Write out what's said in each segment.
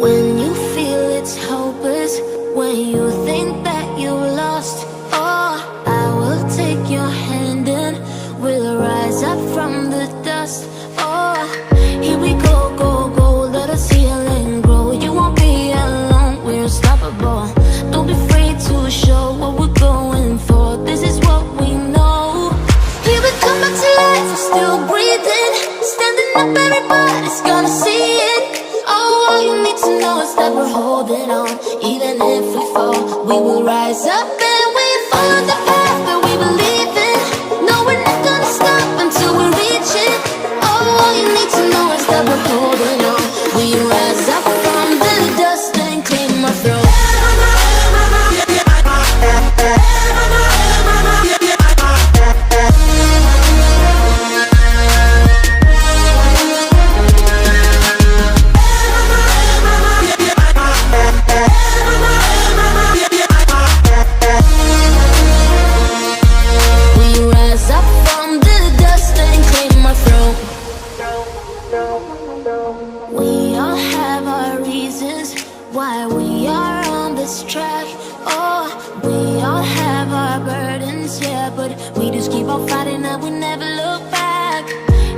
When you feel it's hopeless, when you think that you lost, oh, I will take your hand and we'll rise up from the dust. Oh, here we go, go, go, let us heal and grow. You won't be alone, we're unstoppable. Don't be afraid to show what we're going for. This is what we know. Here we come back to life, we're still breathing. Standing up, everybody's gonna see it. Oh, all you need to know is that we're holding on. Even if we fall, we will rise up and we follow the path that we believe in. No, we're not gonna stop until we reach it. Oh, all you need to know is that we're holding on. We rise up from the dust and claim our throne. We all have our reasons why we are on this track. Oh, we all have our burdens, yeah, but we just keep on fighting and we never look back.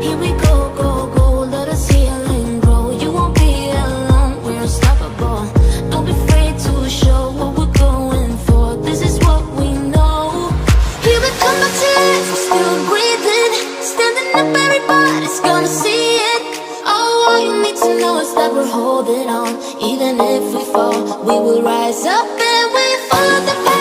Here we go, go, go, let us heal and grow. You won't be alone, we're unstoppable. Don't be afraid to show what we're going for. This is what we know. Here we come back to life, we're still breathing. Standing up, everybody's gonna see it. Oh, all you need to know is that we're holding on. Even if we fall, we will rise up and we follow the path.